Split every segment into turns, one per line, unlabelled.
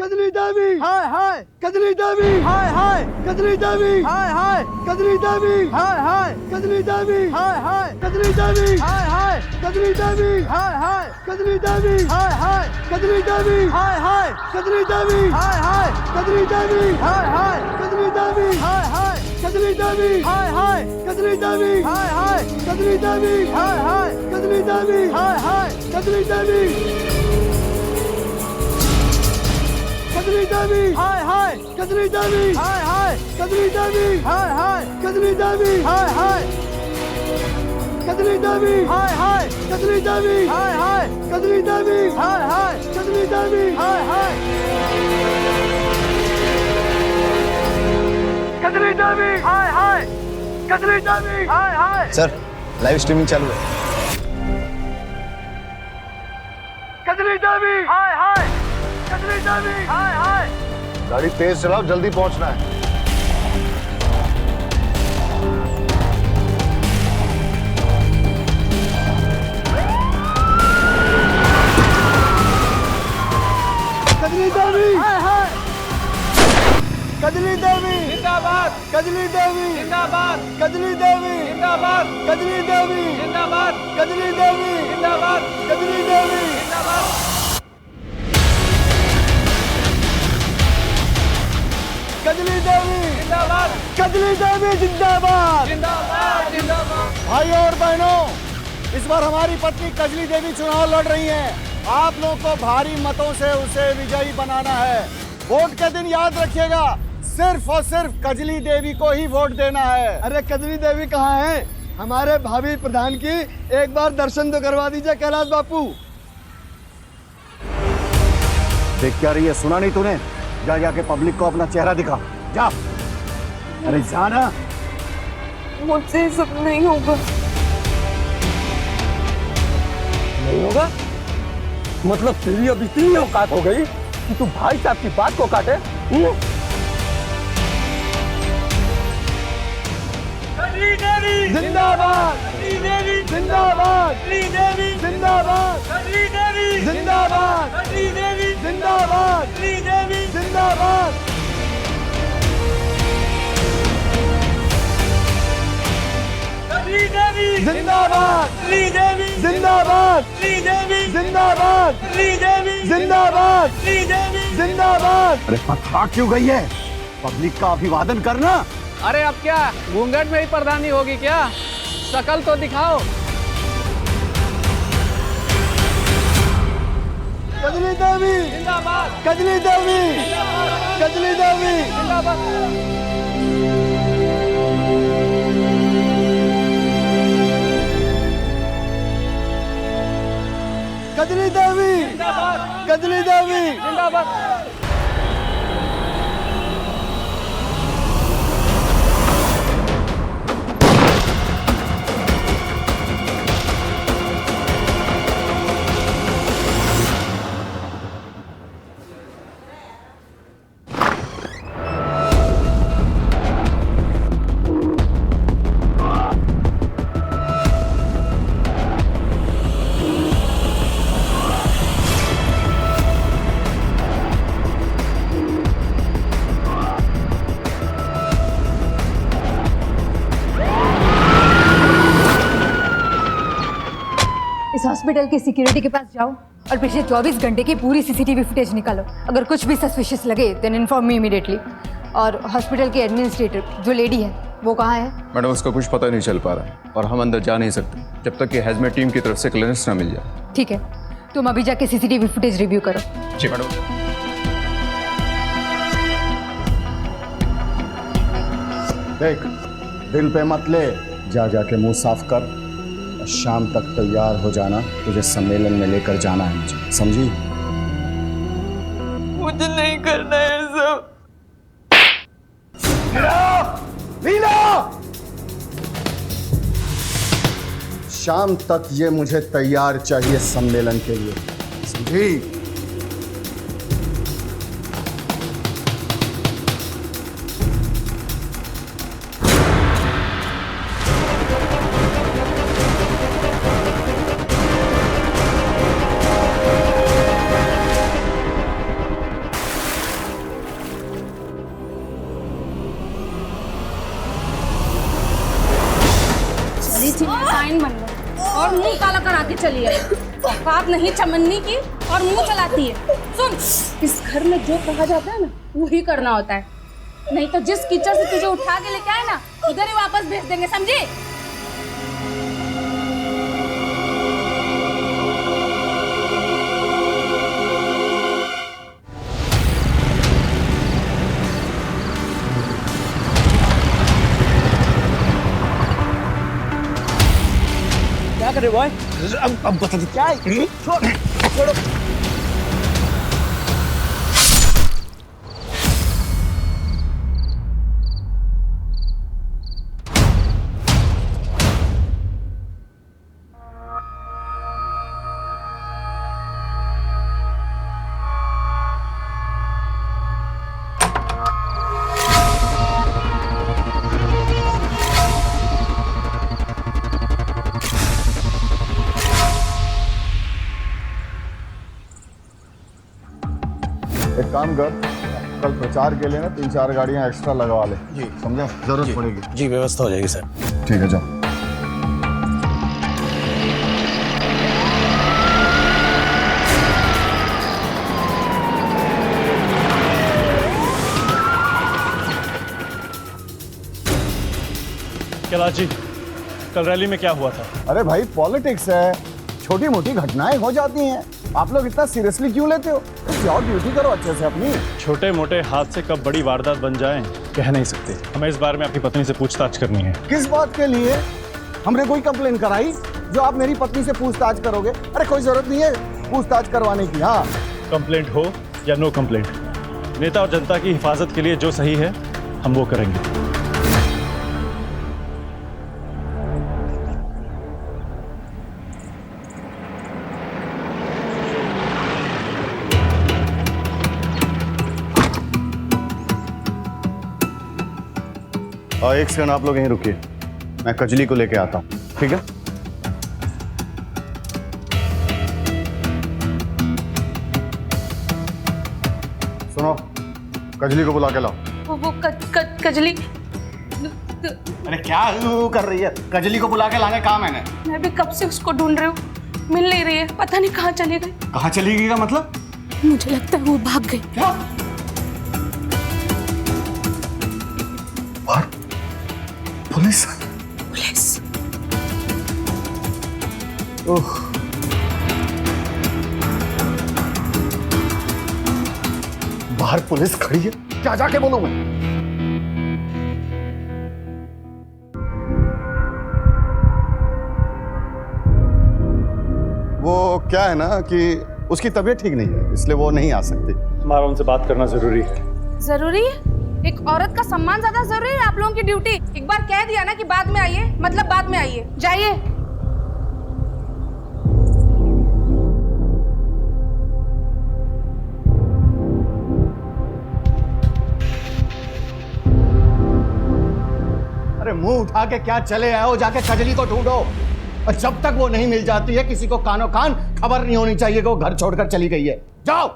कजली देवी
हाय हाय
कजली देवी
हाय हाय
कजली देवी
हाय हाय
कजली देवी
हाय हाय
कजली देवी
हाय हाय
कजली देवी
हाय हाय
कजली देवी
हाय हाय
कजली देवी
हाय हाय
कजली देवी
हाय हाय
कजली देवी
हाय हाय
कजली देवी
हाय हाय
कजली देवी
हाय हाय
कजली देवी
हाय हाय
कजली देवी
हाय हाय
कजली देवी
हाय हाय
कजली देवी
हाय हाय
कजली देवी कजली देवी
हाय हाय
कजली देवी
हाय हाय
कजली देवी
हाय हाय
कजली देवी
हाय हाय
कजली देवी
हाय हाय
कजली देवी
हाय हाय
कजली देवी
हाय हाय
कजली देवी
हाय हाय
कजली देवी
हाय हाय
कजली देवी
हाय hi
sir live streaming चालू है।
कजली देवी
हाय हाय
कजली देवी
हाय हाय
गाड़ी तेज चलाओ, जल्दी पहुंचना है।
कजली देवी
हाय हाय
कजली देवी
जिंदाबाद
कजली देवी
जिंदाबाद
कजली देवी
जिंदाबाद
कजली देवी
जिंदाबाद
कजली देवी
जिंदाबाद
कजली देवी
जिंदाबाद
कजली देवी
जिंदाबाद
कजली देवी जिंदाबाद।
जिंदाबाद जिंदाबाद
भाइयों और बहनों, इस बार हमारी पत्नी कजली देवी चुनाव लड़ रही हैं। आप लोगों को भारी मतों से उसे विजयी बनाना है। वोट के दिन याद रखिएगा, सिर्फ और सिर्फ कजली देवी को ही वोट देना है। अरे कजली देवी कहाँ है? हमारे भावी प्रधान की एक बार दर्शन तो करवा दीजिए कैलाश बापू।
देख क्या रही है, सुना नहीं तूने? जा जाके पब्लिक को अपना चेहरा दिखा, जा। अरे जाना।
मुझसे ये सब नहीं होगा।
नहीं होगा? मतलब तेरी अब इतनी औकात हो गई कि तू भाई साहब की बात को काटे?
जिंदाबाद जिंदाबाद जिंदाबाद जिंदाबाद जिंदाबाद जिंदाबाद। जिंदाबाद जिंदाबाद जिंदाबाद जिंदाबाद जिंदाबाद।
अरे पथरा क्यों गई है? पब्लिक का अभिवादन करना।
अरे अब क्या घूंघट में ही प्रधानी होगी क्या? शकल तो दिखाओ।
कजली देवी
जिंदाबाद
कजली देवी कजली देवी
जिंदाबाद
कजली देवी कजली देवी
जिंदाबाद।
इस हॉस्पिटल की सिक्योरिटी के पास जाओ और पिछले 24 घंटे की पूरी सीसीटीवी फुटेज निकालो। अगर कुछ भी सस्पिशियस लगे देन इन्फॉर्म मी इमीडिएटली। और हॉस्पिटल के एडमिनिस्ट्रेटर जो लेडी है वो कहाँ है?
मैडम उसका कुछ पता नहीं चल पा रहा है और हम अंदर जा नहीं सकते जब तक कि हैजमेट टीम की तरफ से क्लियरेंस ना मिल जाए।
ठीक है, तुम अभी जाके सीसीटीवी फुटेज रिव्यू करो।
जी मैडम।
देख, दिल पे मत ले, जा जाके मुंह साफ कर। शाम तक तैयार हो जाना, तुझे सम्मेलन में लेकर जाना है मुझे, समझी?
मुझे नहीं करना है सब।
शाम तक ये मुझे तैयार चाहिए सम्मेलन के लिए, समझी?
डाइन बन गई और मुंह काला करा के चली आई। औकात नहीं चमन्नी की और मुंह चलाती है। सुन, इस घर में जो कहा जाता है ना वही करना होता है, नहीं तो जिस कीचड़ से तुझे उठा के लेके आए ना उधर ही वापस भेज देंगे, समझी?
क्या करे बॉय? अब बता दे क्या है? छोड़ो।
एक काम कर, कल प्रचार के लिए ना 3-4 गाड़ियां एक्स्ट्रा लगवा ले। जी समझा, जरूरत पड़ेगी।
जी व्यवस्था हो जाएगी सर।
ठीक है, जाओ।
कैलाश जी, कल रैली में क्या हुआ था?
अरे भाई, पॉलिटिक्स है, छोटी मोटी घटनाएं हो जाती हैं। आप लोग इतना सीरियसली क्यों लेते हो? जाओ ड्यूटी करो अच्छे से अपनी।
छोटे मोटे हादसे कब बड़ी वारदात बन जाएं कह नहीं सकते। हमें इस बारे में आपकी पत्नी से पूछताछ करनी है।
किस बात के लिए? हमने कोई कंप्लेन कराई जो आप मेरी पत्नी से पूछताछ करोगे? अरे कोई जरूरत नहीं है पूछताछ करवाने की। हाँ,
कंप्लेंट हो या नो कंप्लेंट, नेता और जनता की हिफाजत के लिए जो सही है हम वो करेंगे।
एक सेकंड आप लोग यहीं रुकिए, मैं कजली को लेके आता हूँ, ठीक है? सुनो, कजली को बुला के लाओ।
वो कजली।
अरे क्या कर रही है? कजली को बुला के लाने कहा मैंने।
मैं भी कब से उसको ढूंढ रही हूँ, मिल नहीं रही है, पता नहीं कहाँ चली गई।
कहाँ चली गई का मतलब?
मुझे लगता है वो भाग गई।
क्या? और पुलिस?
पुलिस?
ओह, बाहर पुलिस खड़ी है, क्या जाके बोलूं मैं? वो क्या है ना कि उसकी तबीयत ठीक नहीं है, इसलिए वो नहीं आ सकती।
हमारा उनसे बात करना जरूरी है।
जरूरी है? एक औरत का सम्मान ज्यादा जरूरी है आप लोगों की ड्यूटी? एक बार कह दिया ना कि बाद में आइए, मतलब बाद में आइए। जाइए।
अरे मुंह उठा के क्या चले आए हो? जाके कजली को ढूंढो, और जब तक वो नहीं मिल जाती है किसी को कानो कान खबर नहीं होनी चाहिए कि वो घर छोड़कर चली गई है। जाओ।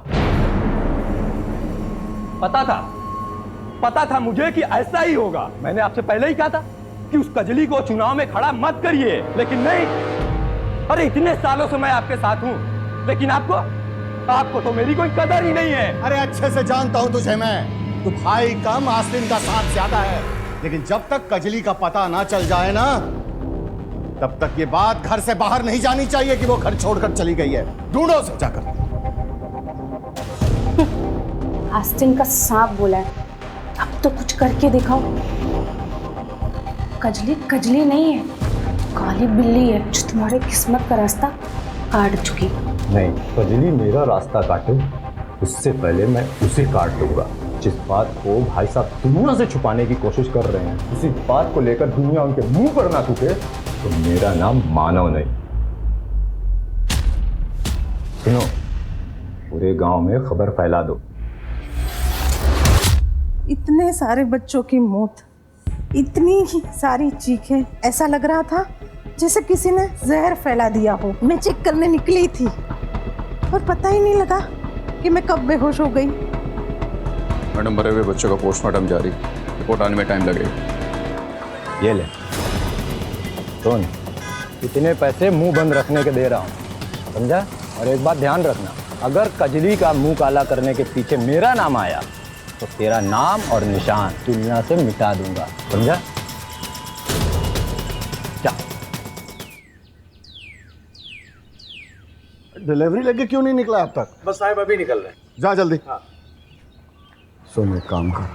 पता था मुझे कि ऐसा ही होगा। मैंने आपसे पहले ही कहा था कि उस कजली को चुनाव में खड़ा मत करिए, लेकिन नहीं। अरे इतने सालों से मैं आपके साथ हूं, लेकिन आपको तो मेरी कोई कदर ही नहीं है।
अरे अच्छे से जानता हूं तुझे मैं, तू भाई कम आस्तीन का साथ ज्यादा है, लेकिन जब तक कजली का पता ना चल जाए ना, तब तक ये बात घर से बाहर नहीं जानी चाहिए कि वो घर छोड़कर चली गई है। ढूंढो उसे जाकर।
आस्तीन का सांप बोला है, अब तो कुछ करके दिखाओ। कजली नहीं है, काली बिल्ली है जो तुम्हारे किस्मत का रास्ता काट चुकी।
नहीं, कजली मेरा रास्ता काटे उससे पहले मैं उसे काट दूंगा। जिस बात को भाई साहब दुनिया से छुपाने की कोशिश कर रहे हैं, उसी बात को लेकर दुनिया उनके मुंह पर ना थूके तो मेरा नाम मानव नहीं। सुनो, पूरे गांव में खबर फैला दो।
इतने सारे बच्चों की मौत, इतनी सारी चीखें, ऐसा लग रहा था जैसे किसी ने जहर फैला दिया हो। मैं चेक करने निकली थी और पता ही नहीं लगा कि मैं कब बेहोश हो गई।
मैडम, मरे हुए बच्चों का पोस्टमार्टम जारी, रिपोर्ट आने में टाइम लगेगा।
ये ले सुन, इतने पैसे मुंह बंद रखने के दे रहा हूँ, समझा? और एक बात ध्यान रखना, अगर कजली का मुंह काला करने के पीछे मेरा नाम आया तो तेरा नाम और निशान दुनिया से मिटा दूंगा, समझा? क्या
डिलीवरी लेके क्यों नहीं निकला अब तक?
बस साहब अभी निकल रहे हैं।
जा जल्दी। सुन एक काम कर,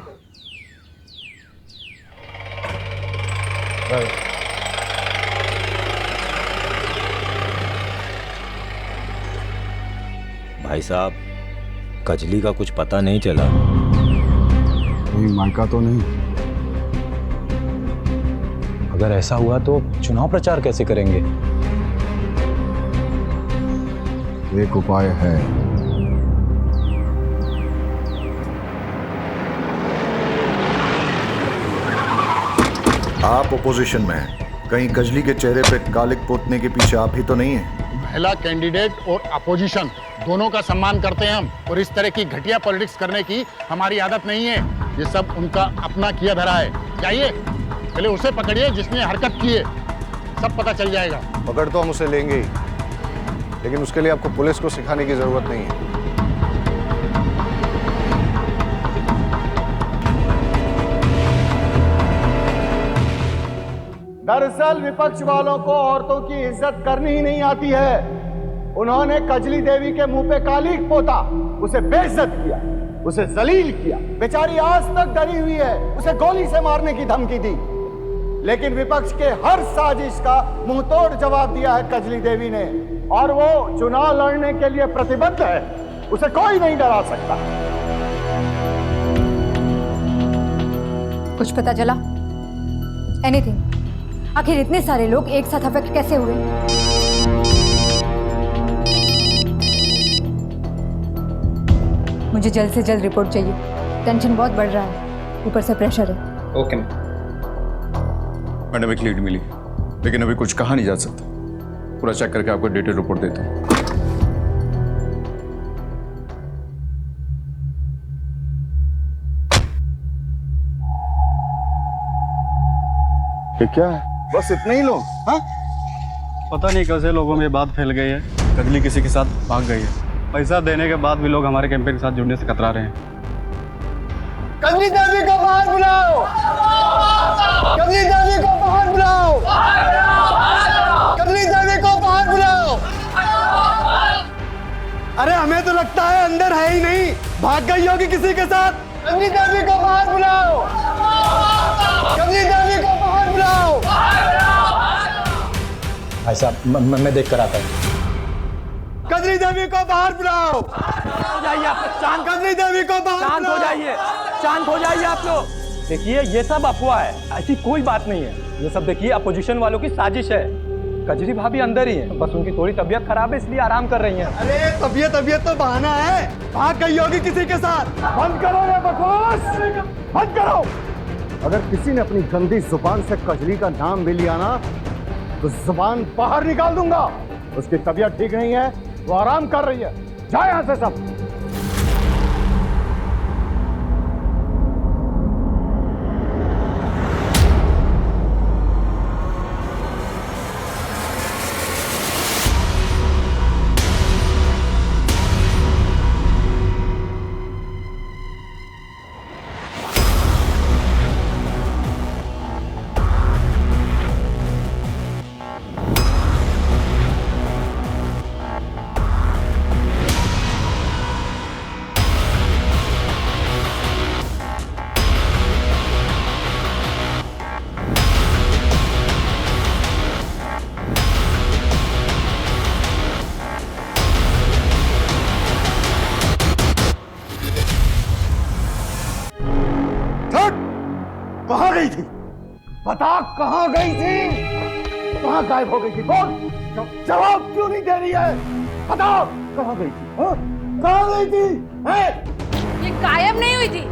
भाई साहब, कजली का कुछ पता नहीं चला।
नहीं मायका तो नहीं।
अगर ऐसा हुआ तो चुनाव प्रचार कैसे करेंगे?
एक उपाय है।
आप ओपोजिशन में हैं, कहीं कजली के चेहरे पे कालिक पोतने के पीछे आप ही तो नहीं है?
महिला कैंडिडेट और अपोजिशन दोनों का सम्मान करते हैं हम, और इस तरह की घटिया पॉलिटिक्स करने की हमारी आदत नहीं है। ये सब उनका अपना किया धरा है। चाहिए पहले उसे पकड़िए जिसने हरकत की है, सब पता चल जाएगा।
पकड़ तो हम उसे लेंगे ही, लेकिन उसके लिए आपको पुलिस को सिखाने की जरूरत नहीं है।
दरअसल विपक्ष वालों को औरतों की इज्जत करनी ही नहीं आती है। उन्होंने कजली देवी के मुंह पे कालिक पोता, उसे बेइज्जत किया, उसे जलील किया। बेचारी आज तक डरी हुई है, उसे गोली से मारने की धमकी दी। लेकिन विपक्ष के हर साजिश का मुंहतोड़ जवाब दिया है कजली देवी ने, और वो चुनाव लड़ने के लिए प्रतिबद्ध है। उसे कोई नहीं डरा सकता।
कुछ पता चला? एनीथिंग? आखिर इतने सारे लोग एक साथ अफेक्ट कैसे हुए? मुझे जल्द से जल्द रिपोर्ट चाहिए। टेंशन बहुत बढ़ रहा है, ऊपर से प्रेशर है।
ओके मैडम, एक लीड मिली, लेकिन अभी कुछ कहा नहीं जा सकता। पूरा चेक करके आपको डिटेल रिपोर्ट देता हूँ।
ये क्या है? बस इतने ही लोग? हाँ,
पता नहीं कैसे लोगों में बात फैल गई है। कजली किसी के साथ भाग गई है। पैसा देने के बाद भी लोग हमारे कैंपेन के साथ जुड़ने से कतरा रहे हैं।
कजली देवी को बाहर बुलाओ! कजली देवी को बाहर बुलाओ! कजली देवी को बाहर बुलाओ! अरे हमें तो लगता है अंदर है ही नहीं, भाग गई होगी किसी के साथ। कजली देवी को बाहर बुलाओ! कजली देवी को बाहर बुलाओ!
भाई साहब, मैं देख कर आता हूँ।
कजली देवी को बाहर बुलाओ!
हो जाइए आप लोग, शांत।
कजली देवी को बाहर
शांत हो जाइए, शांत हो जाइए आप लोग। देखिए ये सब अफवाह है, ऐसी कोई बात नहीं है। ये सब देखिए अपोजिशन वालों की साजिश है। कजरी भाभी अंदर ही है, बस उनकी थोड़ी तबीयत खराब है इसलिए आराम कर रही हैं।
अरे तबीयत तो बहाना है, भाग गई होगी किसी के साथ। बंद करो ये बकवास, बंद करो। अगर किसी ने अपनी गंदी जुबान से कजली का नाम भी लिया ना, तो जुबान बाहर निकाल दूंगा। उसकी तबीयत ठीक नहीं है, वो आराम कर रही है। जाए यहां से सब। कहाँ गई थी? बता, कहाँ गई थी? कहाँ गायब हो गई थी? बोल, जवाब क्यों नहीं दे रही है? बताओ, कहाँ गई थी? हाँ? कहाँ गई थी?
ये गायब नहीं हुई थी,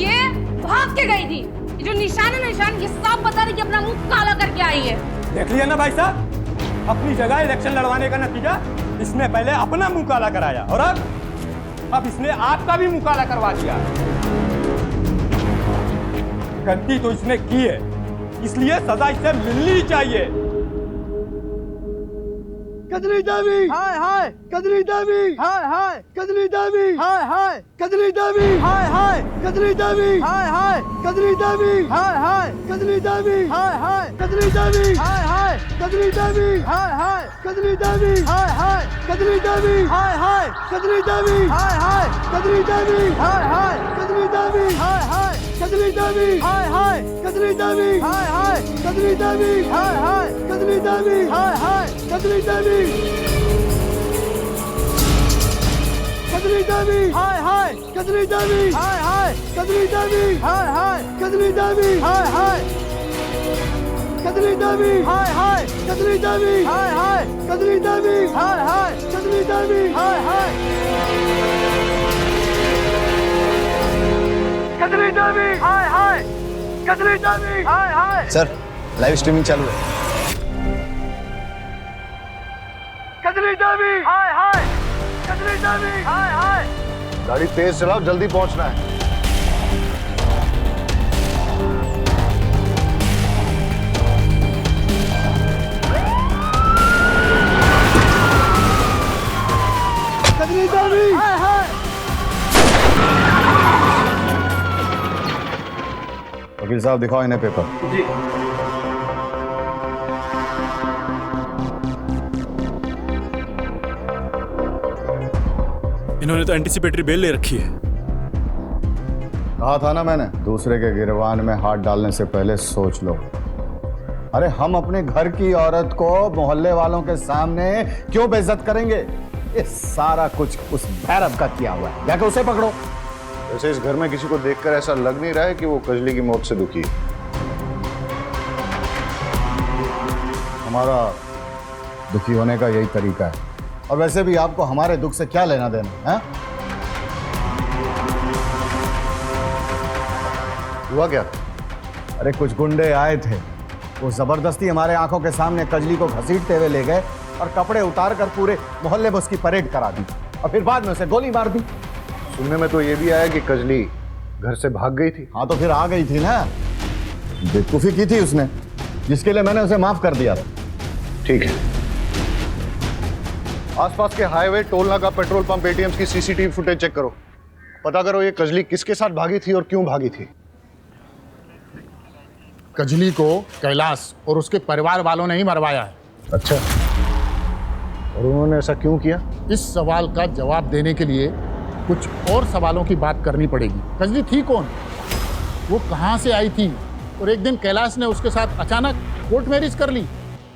ये भाग के गई थी। ये जो निशान है, निशान ये सब बता रही कि अपना मुंह काला करके आई है।
देख लिया ना भाई साहब, अपनी जगह इलेक्शन लड़वाने का नतीजा, इसने पहले अपना मुंह काला कराया और अब इसने आपका भी मुंह काला करवा दिया। गलती तो इसने की है, इसलिए सजा इसे मिलनी चाहिए।
कजली देवी हाय हाय कजली देवी हाय हाय कजली देवी हाय हाय कजली देवी हाय हाय कजली देवी हाय हाय कजली देवी हाय हाय कजली देवी हाय हाय कजली देवी हाय हाय कजली देवी हाय हाय कजली देवी हाय हाय कजली देवी हाय हाय कजली देवी हाय हाय कजली देवी हाय हाय कजली देवी हाय हाय कजली देवी हाय हाय कजली देवी हाय हाय कजली देवी हाय हाय कजली देवी हाय हाय कजली देवी कजली देवी हाय हाय कजली देवी हाय हाय कजली देवी हाय हाय कजली देवी हाय हाय कजली देवी हाय हाय कजली देवी हाय हाय कजली देवी हाय हाय कजली देवी हाय हाय कजली देवी हाय हाय कजली देवी हाय हाय।
सर लाइव स्ट्रीमिंग चालू है।
कजली देवी हाय हाय कजली देवी हाय हाय।
गाड़ी तेज चलाओ, जल्दी पहुंचना है।
कजली देवी हाय हाय।
वकील साहब दिखाओ इन्हें पेपर।
जी।
इन्होंने तो एंटीसिपेटरी बेल ले रखी है।
कहा था ना मैंने, दूसरे के गिरबान में हाथ डालने से पहले सोच लो। अरे हम अपने घर की औरत को मोहल्ले वालों के सामने क्यों बेइज्जत करेंगे? ये सारा कुछ उस भैरव का किया हुआ है, जाके उसे पकड़ो।
वैसे इस घर में किसी को देखकर ऐसा लग नहीं रहा है कि वो कजली की मौत से दुखी है।
हमारा दुखी होने का यही तरीका है। और वैसे भी आपको हमारे दुख से क्या लेना देना है?
हुआ क्या?
अरे कुछ गुंडे आए थे, वो जबरदस्ती हमारे आंखों के सामने कजली को घसीटते हुए ले गए और कपड़े उतार कर पूरे मोहल्ले में उसकी परेड करा दी और फिर बाद में उसे गोली मार दी।
सुनने में तो ये भी आया कि कजली घर से भाग गई थी।
हाँ तो फिर आ गई थी ना, बेवकूफी की थी उसने, जिसके लिए मैंने उसे माफ कर दिया था।
ठीक है, आसपास के हाईवे, टोल नाका, पेट्रोल पंप, एटीएम्स की सीसीटीवी फुटेज चेक करो। पता करो ये कजली किसके साथ भागी थी और क्यों भागी थी।
कजली को कैलाश और उसके परिवार वालों ने ही मरवाया है।
अच्छा, और उन्होंने ऐसा क्यों किया?
इस सवाल का जवाब देने के लिए कुछ और सवालों की बात करनी पड़ेगी। कजली थी कौन, वो कहाँ से आई थी, और एक दिन कैलाश ने उसके साथ अचानक कोर्ट मैरिज कर ली।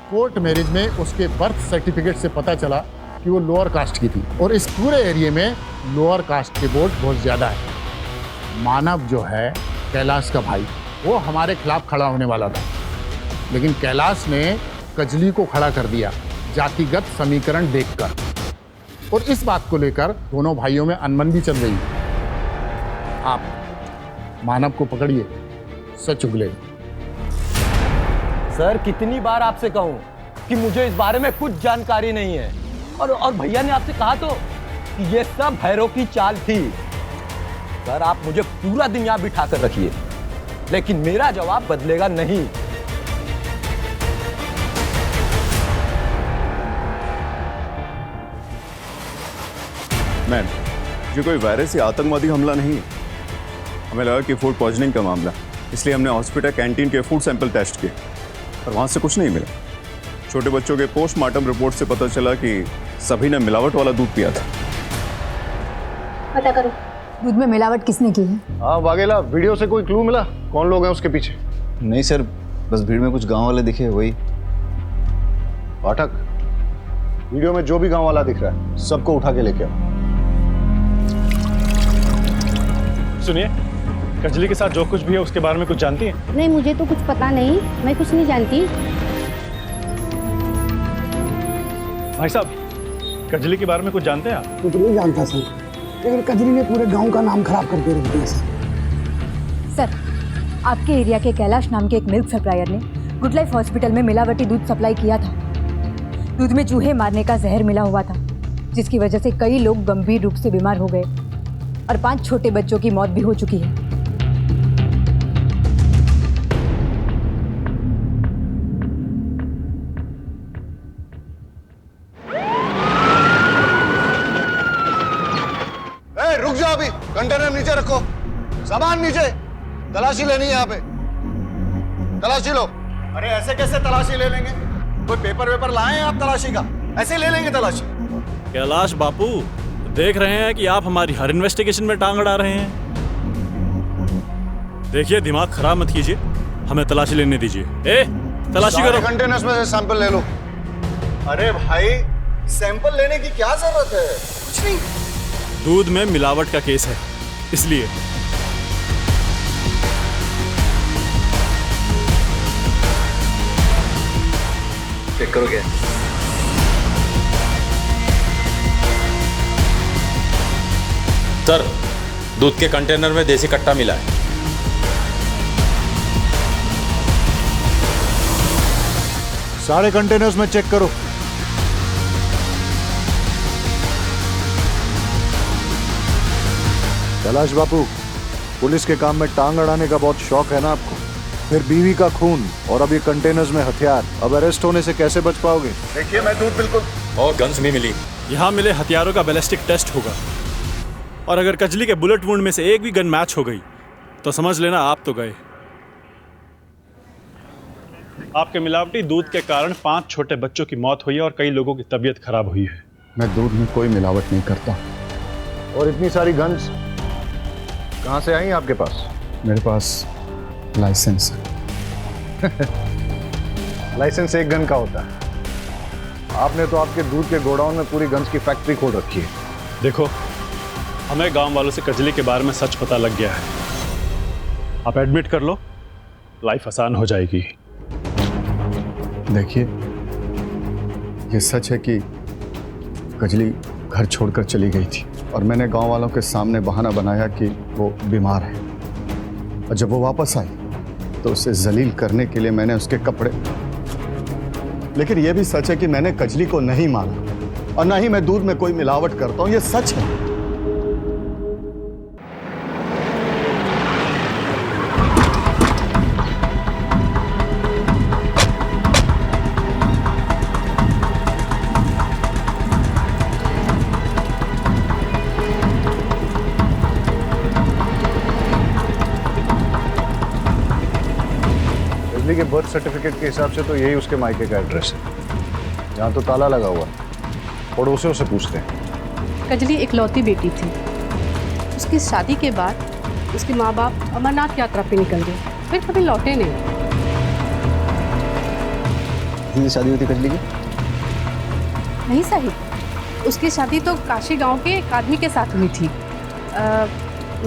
कोर्ट मैरिज में उसके बर्थ सर्टिफिकेट से पता चला कि वो लोअर कास्ट की थी, और इस पूरे एरिया में लोअर कास्ट के वोट बहुत ज़्यादा है। मानव जो है कैलाश का भाई, वो हमारे खिलाफ खड़ा होने वाला था, लेकिन कैलाश ने कजली को खड़ा कर दिया जातिगत समीकरण देखकर, और इस बात को लेकर दोनों भाइयों में अनबन भी चल रही है। आप मानव को पकड़िए, सच उगलेगा।
सर कितनी बार आपसे कहूं कि मुझे इस बारे में कुछ जानकारी नहीं है, और भैया ने आपसे कहा तो कि ये सब भैरव की चाल थी। सर आप मुझे पूरा दिन यहां बिठा कर रखिए, लेकिन मेरा जवाब बदलेगा नहीं।
मैम, ये कोई वायरस या आतंकवादी हमला नहीं है। हमें लगा कि फूड पॉइजनिंग का मामला, इसलिए हमने हॉस्पिटल कैंटीन के फूड सैंपल टेस्ट किए, पर वहाँ से कुछ नहीं मिला। छोटे बच्चों के पोस्टमार्टम रिपोर्ट से पता चला कि सभी ने मिलावट वाला दूध पिया था।
पता करो दूध में मिलावट किसने की है।
हाँ वाघेला, वीडियो से कोई क्लू मिला कौन लोग हैं उसके पीछे?
नहीं सर, बस भीड़ में कुछ गांव वाले दिखे, वही।
पाठक, वीडियो में जो भी गांव वाला दिख रहा है सबको उठा के लेके आओ।
सुनिए, कजली के साथ जो कुछ भी है उसके बारे में कुछ जानती हैं?
नहीं, मुझे तो कुछ पता नहीं, मैं कुछ नहीं जानती।
भाई साहब, कजली के बारे में कुछ जानते हैं आप?
कुछ नहीं जानता सर, लेकिन कजली ने पूरे गांव का नाम खराब करके रख दिया
सर, आपके एरिया के कैलाश नाम के एक मिल्क सप्लायर ने गुड लाइफ हॉस्पिटल में मिलावटी दूध सप्लाई किया था। दूध में चूहे मारने का जहर मिला हुआ था, जिसकी वजह से कई लोग गंभीर रूप से बीमार हो गए और 5 छोटे बच्चों की मौत भी हो चुकी है।
सामान नीचे रखो, सामान नीचे। तलाशी लेनी है यहाँ पे, तलाशी लो।
अरे ऐसे कैसे तलाशी ले लेंगे? कोई पेपर वेपर लाए हैं आप तलाशी का? ऐसे ले लेंगे तलाशी?
कैलाश बापू, देख रहे हैं कि आप हमारी हर इन्वेस्टिगेशन में टांग अड़ा रहे हैं। देखिए, दिमाग खराब मत कीजिए, हमें तलाशी लेने दीजिए। तलाशी करो।
कंटेनर्स में से सैंपल ले लो।
अरे भाई, सैंपल लेने की क्या जरूरत है? कुछ नहीं।
दूध में मिलावट का केस है, इसलिए।
चेक करोगे?
सर, दूध के कंटेनर में देसी कट्टा मिला है।
सारे कंटेनर्स में चेक करो। कैलाश बापू, पुलिस के काम में टांग अड़ाने का बहुत शौक है ना आपको? फिर बीवी का खून और अब ये कंटेनर्स में हथियार, अब अरेस्ट होने से कैसे बच पाओगे?
देखिए, मैं दूध बिल्कुल।
और गन्स भी मिली।
यहाँ मिले हथियारों का बैलिस्टिक टेस्ट होगा, और अगर कजली के बुलेट वुंड में से एक भी गन मैच हो गई तो समझ लेना आप तो गए।
आपके मिलावटी दूध के कारण 5 छोटे बच्चों की मौत हुई है और कई लोगों की तबीयत खराब हुई है।
मैं दूध में कोई मिलावट नहीं करता। और इतनी सारी गन्स कहाँ से आई आपके पास?
मेरे पास लाइसेंस है।
लाइसेंस एक गन का होता है। आपने तो आपके दूध के गोडाउन में पूरी गन्स की फैक्ट्री खोल रखी है।
देखो, हमें गांव वालों से कजली के बारे में सच पता लग गया है। आप एडमिट कर लो, लाइफ आसान हो जाएगी।
देखिए, ये सच है कि कजली घर छोड़कर चली गई थी और मैंने गांव वालों के सामने बहाना बनाया कि वो बीमार है, और जब वो वापस आई तो उसे जलील करने के लिए मैंने उसके कपड़े। लेकिन यह भी सच है कि मैंने कजली को नहीं मारा और ना ही मैं दूध में कोई मिलावट करता हूं, यह सच है।
के बर्थ सर्टिफिकेट के हिसाब से तो यही उसके मायके का एड्रेस है। यहाँ तो ताला लगा हुआ, पड़ोसियों से पूछते हैं।
कजली एक लौती बेटी थी। उसकी शादी के बाद उसके माँ बाप अमरनाथ यात्रा पे निकल गए, फिर कभी लौटे नहीं।
किसी से शादी हुई थी कजली की?
नहीं साहिब, उसकी शादी तो काशी गांव के एक आदमी के साथ हुई थी।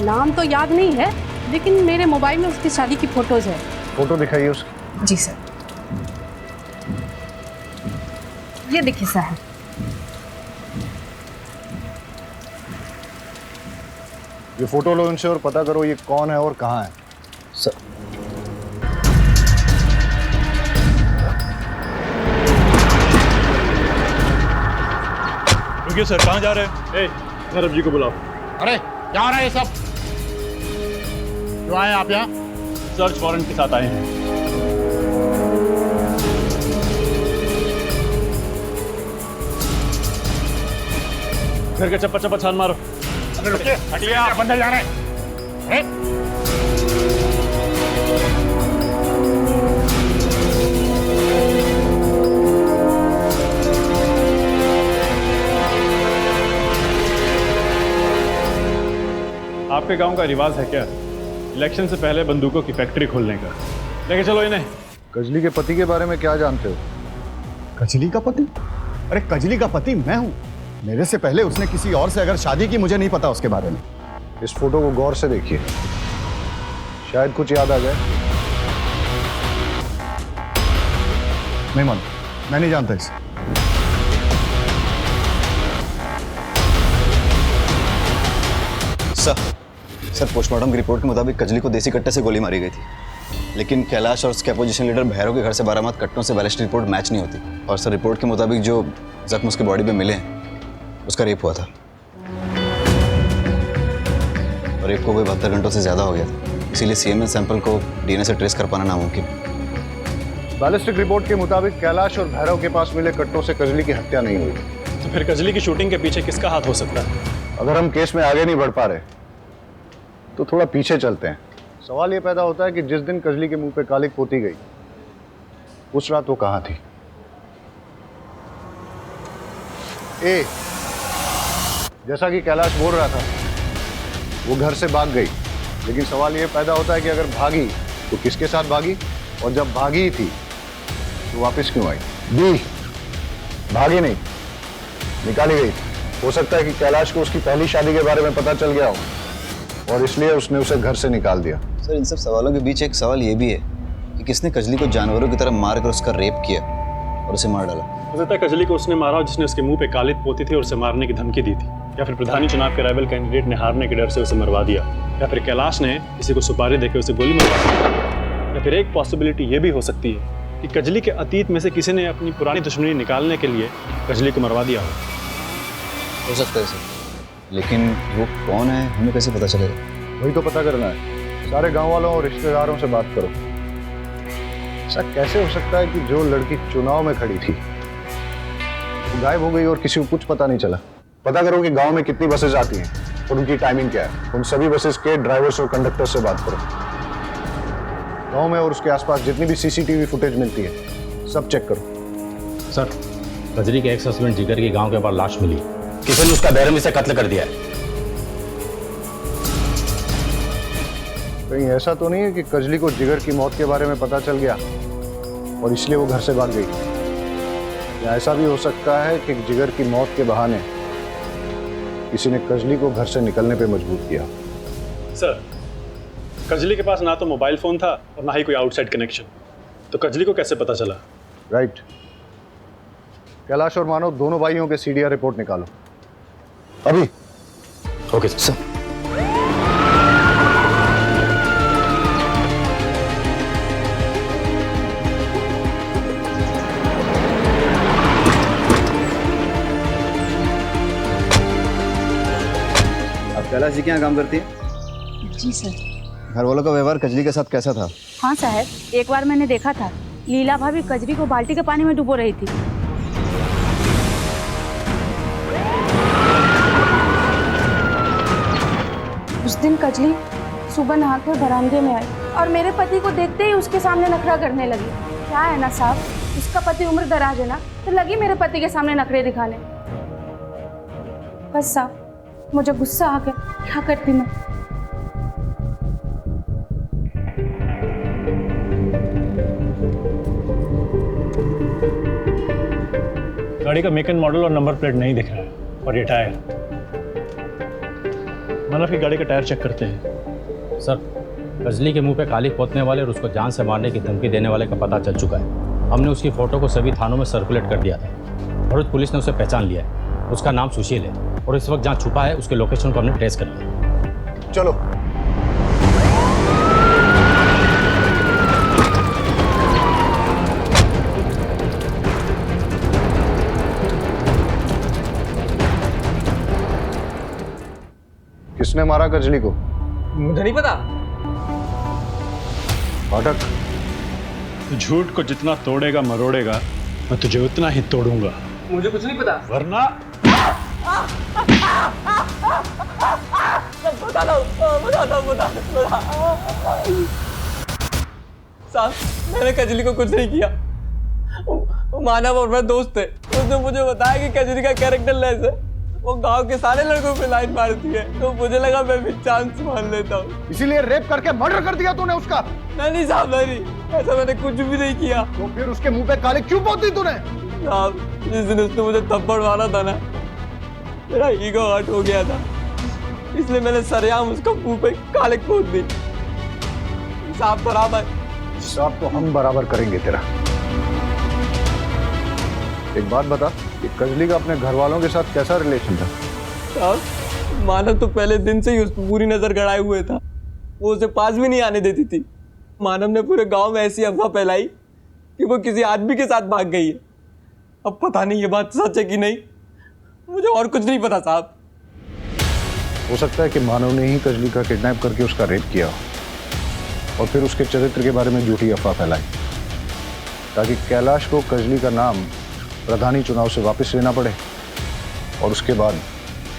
नाम तो याद नहीं है, लेकिन मेरे मोबाइल में उसकी शादी की फोटोज है।
फोटो दिखाइए उसकी।
जी सर, ये देखिए साहब।
ये फोटो लो इनसे और पता करो ये कौन है और कहाँ है।
सर,
रुकिए सर, कहाँ जा रहे हैं? धर्म जी को बुलाओ।
अरे क्या हो रहा है ये सब? क्यों आए आप यहाँ?
सर्च वारंट के साथ आए हैं। घर के चप्पा चप्पा छान मारो।
अरे रुकिए, हटिए, आप अंदर जा रहे हैं।
आपके गांव का रिवाज है क्या इलेक्शन से पहले बंदूकों की फैक्ट्री खोलने का? लेके चलो इन्हें।
कजली के पति के बारे में क्या जानते हो?
कजली का पति? अरे कजली का पति मैं हूं। मेरे से पहले उसने किसी और से अगर शादी की, मुझे नहीं पता उसके बारे में।
इस फोटो को गौर से देखिए, शायद कुछ याद आ जाए।
नहीं मालूम, मैं नहीं जानता इसे।
सर, पोस्टमार्टम की रिपोर्ट के मुताबिक कजली को देसी कट्टे से गोली मारी गई थी, लेकिन कैलाश और उसके अपोजिशन लीडर भैरव के घर से बारामद कट्टों से बैलिस्टिक रिपोर्ट मैच नहीं होती। और सर, रिपोर्ट के मुताबिक जो जख्म उसके बॉडी पे मिले हैं उसका रेप हुआ था, और रेप को कोई 72 घंटों से ज़्यादा हो गया था। इसीलिए सीएमएन सैंपल को डीएनए से ट्रेस कर पाना नामुमकिन।
बैलिस्टिक रिपोर्ट के मुताबिक कैलाश और भैरव के पास मिले कट्टों से कजली की हत्या नहीं हुई।
तो फिर कजली की शूटिंग के पीछे किसका हाथ हो सकता है?
अगर हम केस में आगे नहीं बढ़ पा रहे तो थोड़ा पीछे चलते हैं। सवाल ये पैदा होता है कि जिस दिन कजली के मुंह पे कालिक पोती गई उस रात वो कहां थी? ए, जैसा कि कैलाश बोल रहा था, वो घर से भाग गई, लेकिन सवाल ये पैदा होता है कि अगर भागी तो किसके साथ भागी, और जब भागी थी तो वापस क्यों आई? बी, भागी नहीं, निकाली गई। हो सकता है कि कैलाश को उसकी पहली शादी के बारे में पता चल गया हो और इसलिए उसने उसे घर से निकाल दिया।
सर, इन सब सवालों के बीच एक सवाल ये भी है कि किसने कजली को जानवरों की तरह मार कर उसका रेप किया और उसे मार डाला?
हो सकता है कजली को उसने मारा जिसने उसके मुंह पे कालिक पोती थी और उसे मारने की धमकी दी थी, या फिर प्रधानी चुनाव के राइवल कैंडिडेट ने हारने के डर से उसे मरवा दिया, या फिर कैलाश ने किसी को सुपारी देकर उसे गोली मरवा दी, या फिर एक पॉसिबिलिटी ये भी हो सकती है कि कजली के अतीत में से किसी ने अपनी पुरानी दुश्मनी निकालने के लिए कजली को मरवा दिया
हो सकता है सर, लेकिन वो कौन है हमें कैसे पता चलेगा?
वही तो पता करना है। सारे गांव वालों और रिश्तेदारों से बात करो। ऐसा कैसे हो सकता है कि जो लड़की चुनाव में खड़ी थी वो गायब हो गई और किसी को कुछ पता नहीं चला? पता करो कि गांव में कितनी बसेस आती हैं और उनकी टाइमिंग क्या है। उन सभी बसेस के ड्राइवर्स और कंडक्टर से बात करो। गांव में और उसके आसपास जितनी भी सीसीटीवी फुटेज मिलती है सब चेक करो।
सर, कजली के एक्स हस्बैंड जिगर की गांव के बाहर लाश मिली, किसी ने उसका बेरहमी से कत्ल कर दिया है।
कहीं ऐसा तो नहीं है कि कजली को जिगर की मौत के बारे में पता चल गया और इसलिए वो घर से भाग गई? या ऐसा भी हो सकता है कि जिगर की मौत के बहाने किसी ने कजली को घर से निकलने पे मजबूर किया?
सर, कजली के पास ना तो मोबाइल फोन था और ना ही कोई आउटसाइड कनेक्शन, तो कजली को कैसे पता चला?
राइट। कैलाश और मानव दोनों भाइयों के सीडीआर रिपोर्ट निकालो अभी।
Okay sir.
कैलाश जी क्या काम करती है?
जी सर।
घर वालों का व्यवहार कजली के साथ कैसा था?
हाँ साहब, एक बार मैंने देखा था लीला भाभी कजरी को बाल्टी के पानी में डुबो रही थी। उस दिन कजली सुबह नहाकर बरामदे में आई और मेरे पति को देखते ही उसके सामने नखरा करने लगी। क्या है ना साहब, उसका पति उम्र दराज है ना, तो लगी मेरे पति के सामने नखरे दिखाने। बस साहब, मुझे गुस्सा आ गया, क्या करती मैं।
गाड़ी का मेक एंड मॉडल और नंबर प्लेट नहीं दिख रहा है, और ये टायर, मतलब कि गाड़ी का टायर चेक करते हैं।
सर, कजली के मुंह पे कालिक पोतने वाले और उसको जान से मारने की धमकी देने वाले का पता चल चुका है। हमने उसकी फोटो को सभी थानों में सर्कुलेट कर दिया था और पुलिस ने उसे पहचान लिया है। उसका नाम सुशील है और इस वक्त जहाँ छुपा है उसके लोकेशन को हमने ट्रेस कर लिया।
चलो। किसने मारा कजली को?
मुझे नहीं पता।
फाटक,
तो झूठ को जितना तोड़ेगा मरोड़ेगा, मैं तुझे उतना ही तोड़ूंगा।
मुझे कुछ नहीं पता।
वरना
साहब, मैंने कजली को कुछ नहीं किया। मानव और मैं दोस्त थे। उसने मुझे बताया कि कजली का कैरेक्टर लेस है, वो गांव के सारे लड़कों पे लाइन मारती है, तो मुझे लगा मैं भी चांस मान लेता हूँ।
इसीलिए रेप करके मर्डर कर दिया तूने उसका?
नहीं साहब, नहीं, ऐसा मैंने कुछ भी नहीं किया।
तो फिर उसके मुंह पे कालिक क्यों पोती तूने?
साहब, जिस दिन उसने मुझे थप्पड़ मारा था ना, मेरा ईगो हर्ट हो गया था, इसलिए मैंने सरेआम उसका मुंह पे कालिक पोत दी। साहब बराबर।
साहब तो हम बराबर करेंगे तेरा। एक बात बता कि कजली का अपने घर वालों के साथ कैसा रिलेशन था?
साहब, मानव तो पहले दिन से ही उस पर पूरी नजर गड़ाए हुए था। वो उसे पास भी नहीं आने देती थी। मानव ने पूरे गांव में ऐसी अफवाह फैलाई कि वो किसी आदमी के साथ भाग गई है। अब पता नहीं ये बात सच है कि नहीं, मुझे और कुछ नहीं पता साहब।
हो सकता है कि मानव ने ही कजली का किडनैप करके उसका रेप किया और फिर उसके चरित्र के बारे में झूठी अफवाह फैलाई ताकि कैलाश को कजली का नाम प्रधानी चुनाव से वापस लेना पड़े, और उसके बाद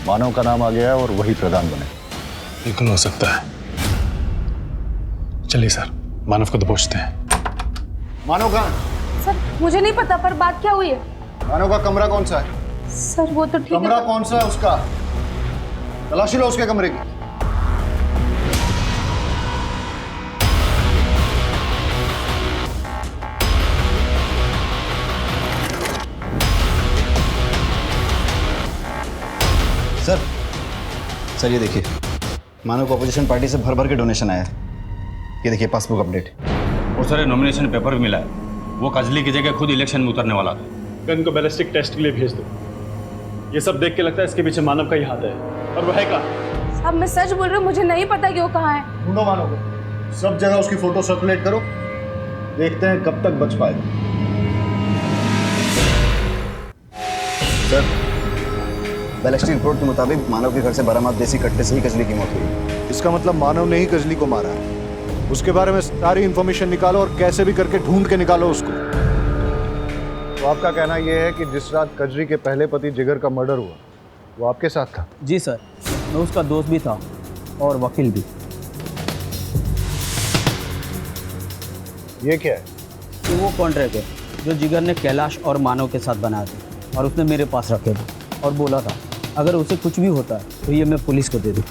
मानव का नाम आ गया और वही प्रधान बने।
बिल्कुल हो सकता है। चलिए सर, मानव को दबोचते हैं।
मानव कहाँ?
सर मुझे नहीं पता, पर बात क्या हुई है?
मानव का कमरा कौन सा है?
सर वो तो ठीक है।
कमरा कौन सा है उसका? तलाशी लो उसके कमरे की।
सर ये देखिए, मानव को अपोजिशन पार्टी से भर भर के डोनेशन आया है। ये देखिए पासबुक अपडेट।
और सर नॉमिनेशन पेपर भी मिला है। वो कजली की जगह खुद इलेक्शन में उतरने वाला था।
गन को बैलिस्टिक टेस्ट के लिए भेज दो। ये सब देख के लगता है इसके पीछे मानव का ही हाथ है। और वह है कहाँ?
साहब मैं सच बोल रही हूँ, मुझे नहीं पता कि वो कहाँ है।
ढूंढो मानव को, सब जगह उसकी फोटो सर्कुलेट करो, देखते हैं कब तक बच पाएगा।
सर बैलिस्टिक रिपोर्ट के मुताबिक मानव के घर से बरामद देसी कट्टे से ही कजली की मौत हुई।
इसका मतलब मानव ने ही कजली को मारा है। उसके बारे में सारी इंफॉर्मेशन निकालो और कैसे भी करके ढूंढ के निकालो उसको। तो आपका कहना यह है कि जिस रात कजरी के पहले पति जिगर का मर्डर हुआ वो आपके साथ था?
जी सर, मैं उसका दोस्त भी था और वकील भी।
ये क्या है?
तो वो कॉन्ट्रैक्ट है जो जिगर ने कैलाश और मानव के साथ बनाया था और उसने मेरे पास रखे थे और बोला था अगर उसे कुछ भी होता है तो ये मैं पुलिस को दे दूँ।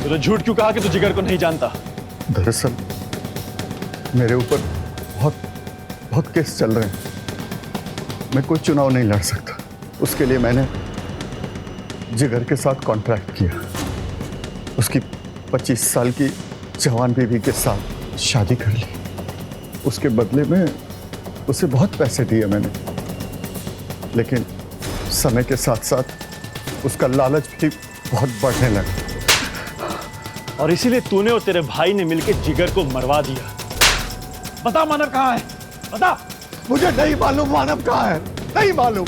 तो झूठ क्यों कहा कि तू जिगर को नहीं जानता?
दरअसल मेरे ऊपर बहुत केस चल रहे हैं। मैं कोई चुनाव नहीं लड़ सकता। उसके लिए मैंने जिगर के साथ कॉन्ट्रैक्ट किया। उसकी 25 साल की जवान बीवी के साथ शादी कर ली। उसके बदले में उसे बहुत पैसे दिए मैंने, लेकिन समय के साथ साथ उसका लालच भी बहुत बढ़ने लगा।
और इसीलिए तूने और तेरे भाई ने मिलकर जिगर को मरवा दिया। बता मानव कहाँ है? बता।
मुझे नहीं मालूम मानव कहाँ है, नहीं मालूम।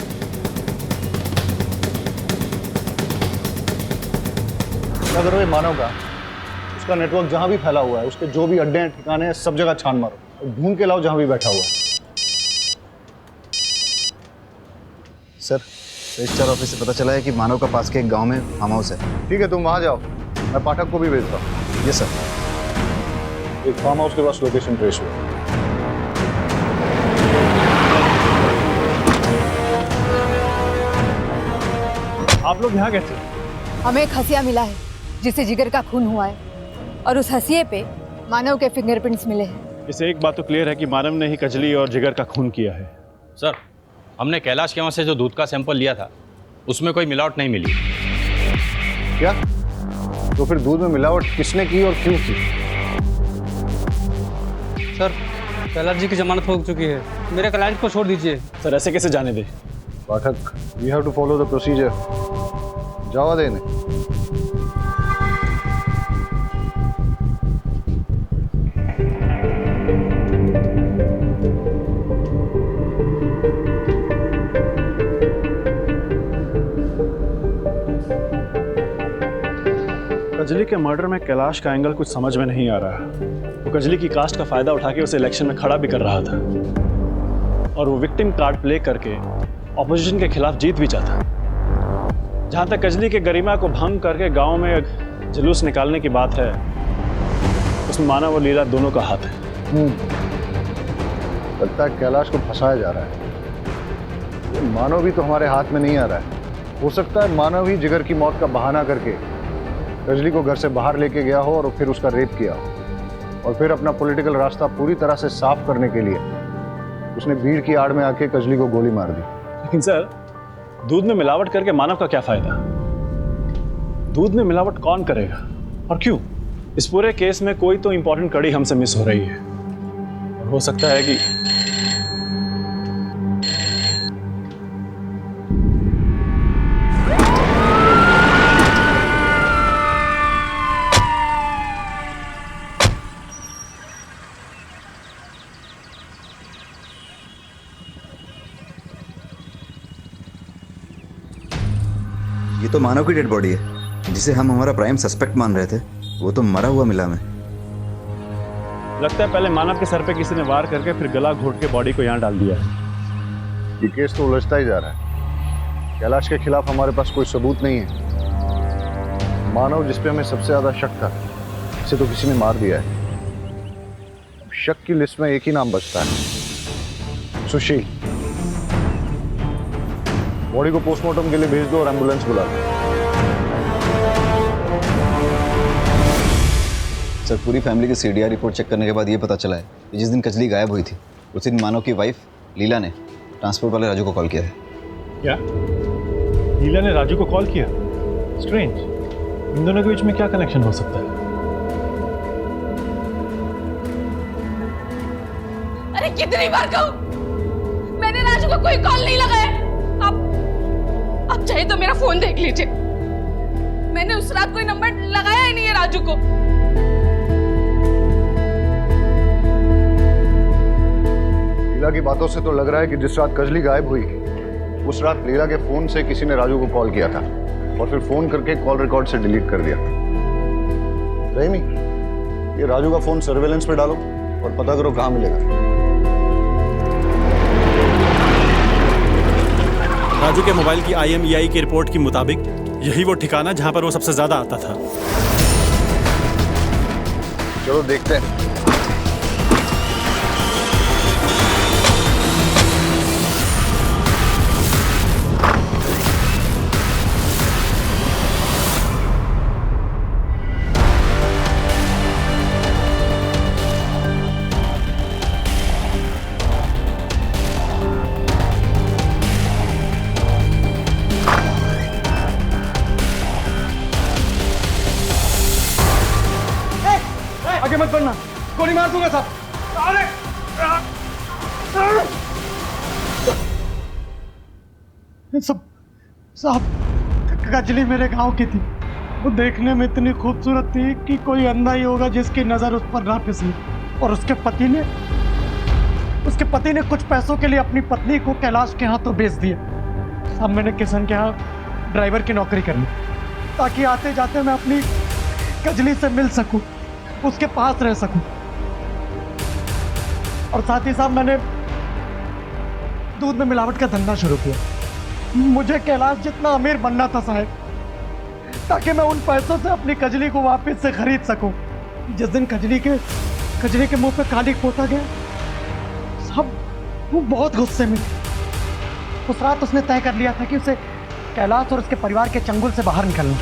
क्या करो ये मानव का? उसका नेटवर्क जहां भी फैला हुआ है, उसके जो भी अड्डे हैं, ठिकाने हैं, सब जगह छान मारो और ढूंढ के लाओ जहां भी बैठा हुआ है।
सर रजिस्ट्रार ऑफिस से पता चला है कि मानव का पास के एक गांव में फार्म हाउस है।
ठीक है, तुम वहां जाओ, मैं पाठक को भी भेजता हूँ।
Yes sir.
एक फार्म हाउस के पास लोकेशन ट्रेस हुआ।
आप लोग यहाँ कैसे?
हमें एक हसिया मिला है जिससे जिगर का खून हुआ है और उस हसिये पे मानव के फिंगरप्रिंट्स मिले हैं।
इससे एक बात तो क्लियर है कि मानव ने ही कजली और जिगर का खून किया है।
सर हमने कैलाश के वहाँ से जो दूध का सैंपल लिया था उसमें कोई मिलावट नहीं मिली।
क्या? तो फिर दूध में मिलावट किसने की और क्यों की?
सर कैलाश जी की जमानत हो चुकी है, मेरे क्लाइंट को छोड़ दीजिए।
सर ऐसे कैसे जाने दे?
Pathak, we have to follow the procedure. जावा देने।
कजली के मर्डर में कैलाश का एंगल कुछ समझ में नहीं आ रहा। वो कजली की कास्ट का फायदा उठा के उसे इलेक्शन में खड़ा भी कर रहा था और वो विक्टिम कार्ड प्ले करके ऑपोजिशन के खिलाफ जीत भी चाहता। जहां तक कजली के गरिमा को भंग करके गांव में जुलूस निकालने की बात है, उसमें मानव और लीला दोनों का हाथ है।
लगता है कैलाश को फंसाया जा रहा है। मानव भी तो हमारे हाथ में नहीं आ रहा है। हो सकता है मानव ही जिगर की मौत का बहाना करके कजली को घर से बाहर लेके गया हो और फिर उसका रेप किया हो, और फिर अपना पॉलिटिकल रास्ता पूरी तरह से साफ करने के लिए उसने भीड़ की आड़ में आके कजली को गोली मार दी।
लेकिन सर दूध में मिलावट करके मानव का क्या फायदा? दूध में मिलावट कौन करेगा और क्यों? इस पूरे केस में कोई तो इंपॉर्टेंट कड़ी हमसे मिस हो रही है और हो सकता है कि
ये तो मानव की डेड बॉडी है, जिसे हम हमारा प्राइम सस्पेक्ट मान रहे थे। वो तो मरा हुआ मिला हमें।
लगता है पहले मानव के सर पे किसी ने वार करके फिर गला घोट के बॉडी को यहाँ डाल दिया है।
ये केस तो उलझता ही जा रहा है। कैलाश के खिलाफ हमारे पास कोई सबूत नहीं है। मानव जिस पे हमें सबसे ज्यादा शक था, इसे तो किसी ने मार दिया है। शक की लिस्ट में एक ही नाम बचता है, सुशील। बॉडी को पोस्टमार्टम के लिए भेज दो और एम्बुलेंस बुला दो।
सर, पूरी फैमिली की सीडीआर रिपोर्ट चेक करने के बाद ये पता चला है कि जिस दिन कजली गायब हुई थी उस दिन मानव की वाइफ लीला ने ट्रांसपोर्ट वाले राजू को कॉल किया है।
क्या लीला ने राजू को कॉल किया? स्ट्रेंज। इन दोनों के बीच में क्या कनेक्शन हो सकता है?
अरे कितनी बार कहूं, मैंने राजू को कोई कॉल नहीं लगाया। आप चाहे तो मेरा फोन देख लीजिए, मैंने उस रात कोई नंबर लगाया ही नहीं है राजू को।
लीला की बातों से तो लग रहा है कि जिस रात कजली गायब हुई उस रात लीला के फोन से किसी ने राजू को कॉल किया था और फिर फोन करके कॉल रिकॉर्ड से डिलीट कर दिया। रहीमी, ये राजू का फोन सर्वेलेंस पे डालो और पता करो कहां मिलेगा।
राजू के मोबाइल की IMEI की रिपोर्ट के मुताबिक यही वो ठिकाना जहां पर वो सबसे ज्यादा आता था।
चलो देखते हैं।
आगे मत बढ़ना, गोली मार दूंगा साहब।
सब साहब, कजली मेरे गांव की थी। वो देखने में इतनी खूबसूरत थी कि कोई अंधा ही होगा जिसकी नजर उस पर ना फिसली। और उसके पति ने कुछ पैसों के लिए अपनी पत्नी को कैलाश के हाथों बेच दिया। साहब, मैंने किशन के यहाँ ड्राइवर की नौकरी कर ली ताकि आते जाते मैं अपनी कजली से मिल सकूं, उसके पास रह सकूं। और साथ ही साहब, मैंने दूध में मिलावट का धंधा शुरू किया। मुझे कैलाश जितना अमीर बनना था साहब, ताकि मैं उन पैसों से अपनी कजली को वापस से खरीद सकूं। जिस दिन कजली के मुंह पे कालिक पोता गया साहब, वो बहुत गुस्से में थी। उस रात उसने तय कर लिया था कि उसे कैलाश और उसके परिवार के चंगुल से बाहर निकलना।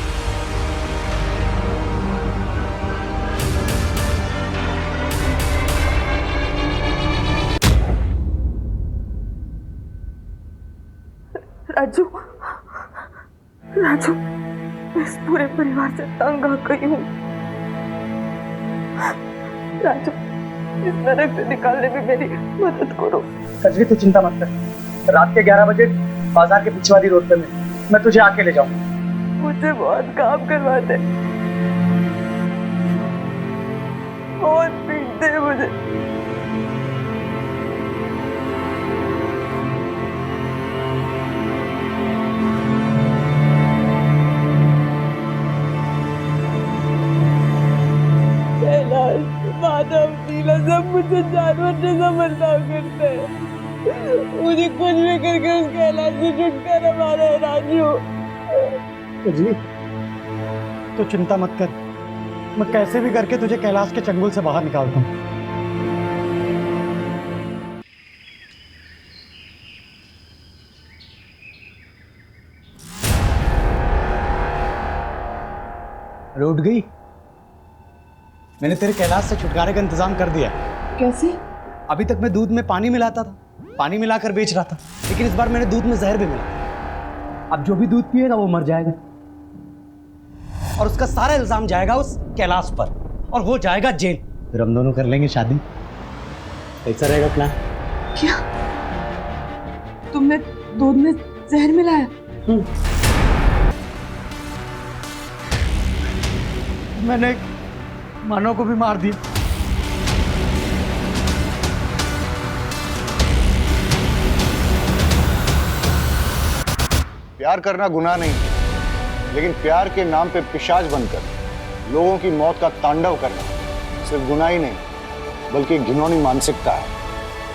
राजू, मैं इस पूरे परिवार से तंग आ गई हूँ। राजू, इस नरक से निकालने में मेरी मदद करो।
कजली, तू चिंता मत कर। रात के 11 बजे बाजार के पीछे वाली रोड पे मैं तुझे आके ले जाऊंगा।
मुझे बहुत काम करवाते, बहुत पीटते हैं मुझे। माधव, नीला सब मुझे जानवर जैसा बर्ताव करते हैं। मुझे कुछ भी करके उस कैलाश से छुटकारा मारा है राजू।
कजली, तो चिंता मत कर, मैं कैसे भी करके तुझे कैलाश के चंगुल से बाहर निकालता हूँ। उठ गई? मैंने तेरे कैलाश से छुटकारे का इंतजाम कर दिया।
कैसे?
अभी तक मैं दूध में पानी मिलाता था, पानी मिलाकर बेच रहा था, लेकिन इस बार मैंने दूध में जहर भी मिला। अब जो भी दूध पिएगा वो मर जाएगा और उसका सारा इल्जाम जाएगा उस कैलाश पर और वो जाएगा जेल। फिर हम दोनों कर लेंगे शादी। कैसा रहेगा प्लान?
क्या तुमने दूध में जहर मिलाया?
मैंने मानव को भी मार दिया।
प्यार करना गुनाह नहीं, लेकिन प्यार के नाम पे पिशाच बनकर लोगों की मौत का तांडव करना सिर्फ गुनाह ही नहीं बल्कि घिनौनी मानसिकता है।